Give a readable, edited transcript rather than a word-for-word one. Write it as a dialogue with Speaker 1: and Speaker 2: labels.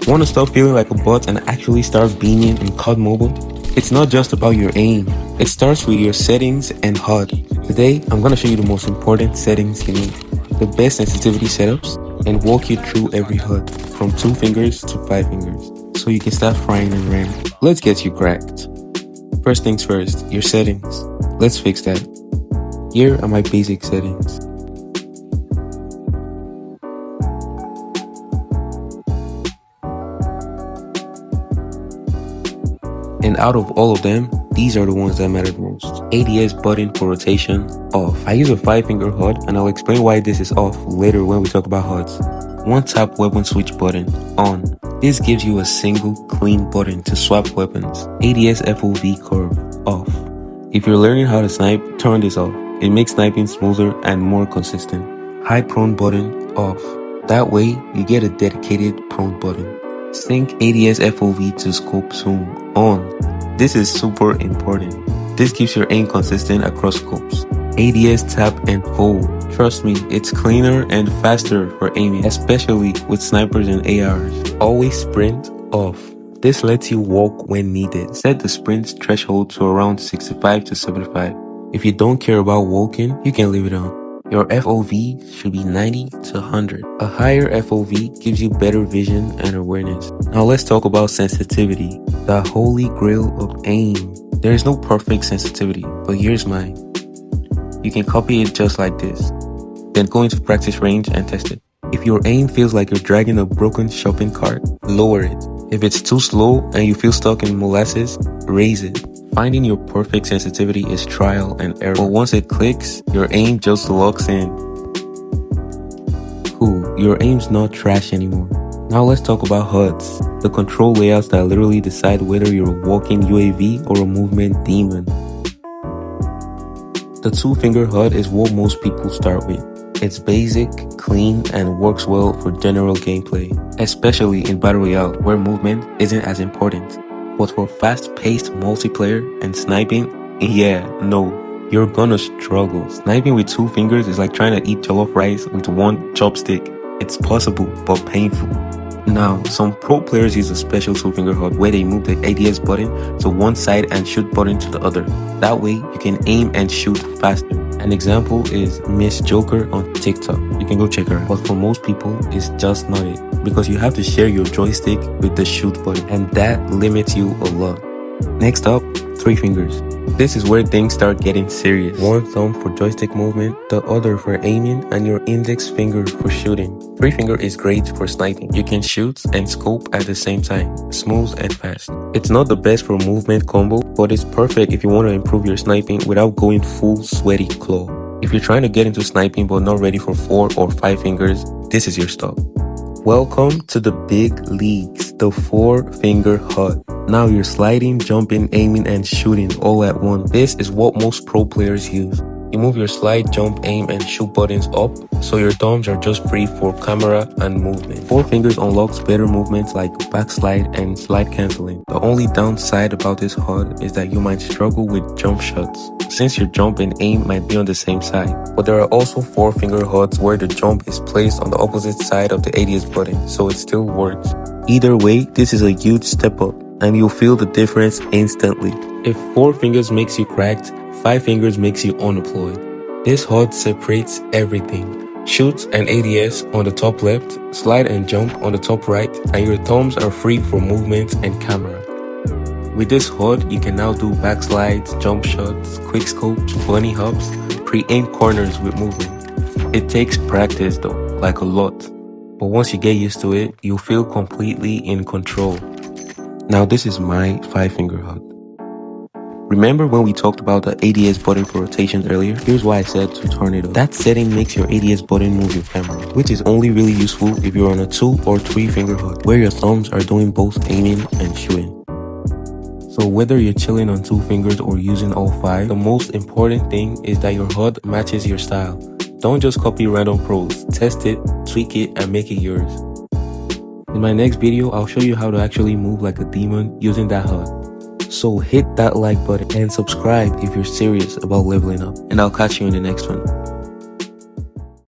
Speaker 1: Want to stop feeling like a bot and actually start beaming in COD Mobile? It's not just about your aim. It starts with your settings and HUD. Today, I'm going to show you the most important settings you need, the best sensitivity setups, and walk you through every HUD, from 2 fingers to 5 fingers, so you can start frying in RAM. Let's get you cracked. First things first, your settings. Let's fix that. Here are my basic settings. And out of all of them, these are the ones that matter most. ADS button for rotation, off. I use a 5-finger HUD and I'll explain why this is off later when we talk about HUDs. One tap weapon switch button, on. This gives you a single clean button to swap weapons. ADS FOV curve, off. If you're learning how to snipe, turn this off. It makes sniping smoother and more consistent. High prone button, off. That way, you get a dedicated prone button. Sync ADS FOV to scope zoom, on. This is super important. This keeps your aim consistent across scopes. ADS tap and fold. Trust me, it's cleaner and faster for aiming, especially with snipers and ARs. Always sprint, off. This lets you walk when needed. Set the sprint threshold to around 65 to 75. If you don't care about walking, you can leave it on. Your FOV should be 90 to 100. A higher FOV gives you better vision and awareness. Now let's talk about sensitivity, the holy grail of aim. There is no perfect sensitivity, but here's mine. You can copy it just like this. Then go into practice range and test it. If your aim feels like you're dragging a broken shopping cart, lower it. If it's too slow and you feel stuck in molasses, raise it. Finding your perfect sensitivity is trial and error, but once it clicks, your aim just locks in. Cool, your aim's not trash anymore. Now let's talk about HUDs, the control layouts that literally decide whether you're a walking UAV or a movement demon. The 2-finger HUD is what most people start with. It's basic, clean, and works well for general gameplay, especially in Battle Royale where movement isn't as important. But for fast-paced multiplayer and sniping, yeah, no, you're gonna struggle. Sniping with 2 fingers is like trying to eat jollof rice with 1 chopstick. It's possible, but painful. Now, some pro players use a special 2-finger HUD where they move the ADS button to one side and shoot button to the other. That way, you can aim and shoot faster. An example is Miss Joker on TikTok. You can go check her out. But for most people, it's just not it, because you have to share your joystick with the shoot button, and that limits you a lot. Next up, 3 fingers. This is where things start getting serious. One thumb for joystick movement, the other for aiming, and your index finger for shooting. 3-finger is great for sniping. You can shoot and scope at the same time, smooth and fast. It's not the best for movement combo, but it's perfect if you want to improve your sniping without going full sweaty claw. If you're trying to get into sniping but not ready for 4 or 5 fingers, this is your stop. Welcome to the big leagues, the 4-finger HUD. Now you're sliding, jumping, aiming, and shooting all at once. This is what most pro players use. You move your slide, jump, aim, and shoot buttons up, so your thumbs are just free for camera and movement. 4 fingers unlocks better movements like backslide and slide canceling. The only downside about this HUD is that you might struggle with jump shots, since your jump and aim might be on the same side. But there are also 4-finger HUDs where the jump is placed on the opposite side of the ADS button, so it still works. Either way, this is a huge step up, and you'll feel the difference instantly. If 4 fingers makes you cracked, 5 fingers makes you unemployed. This HUD separates everything. Shoot and ADS on the top left, slide and jump on the top right, and your thumbs are free for movement and camera. With this HUD, you can now do backslides, jump shots, quick scopes, bunny hops, pre-aim corners with movement. It takes practice though, like a lot. But once you get used to it, you'll feel completely in control. Now this is my 5-finger HUD. Remember when we talked about the ADS button for rotation earlier? Here's why I said to turn it up. That setting makes your ADS button move your camera, which is only really useful if you're on a 2 or 3-finger HUD, where your thumbs are doing both aiming and shooting. So whether you're chilling on 2 fingers or using all 5, the most important thing is that your HUD matches your style. Don't just copy random pros. Test it, tweak it, and make it yours. In my next video, I'll show you how to actually move like a demon using that HUD. So hit that like button and subscribe if you're serious about leveling up. And I'll catch you in the next one.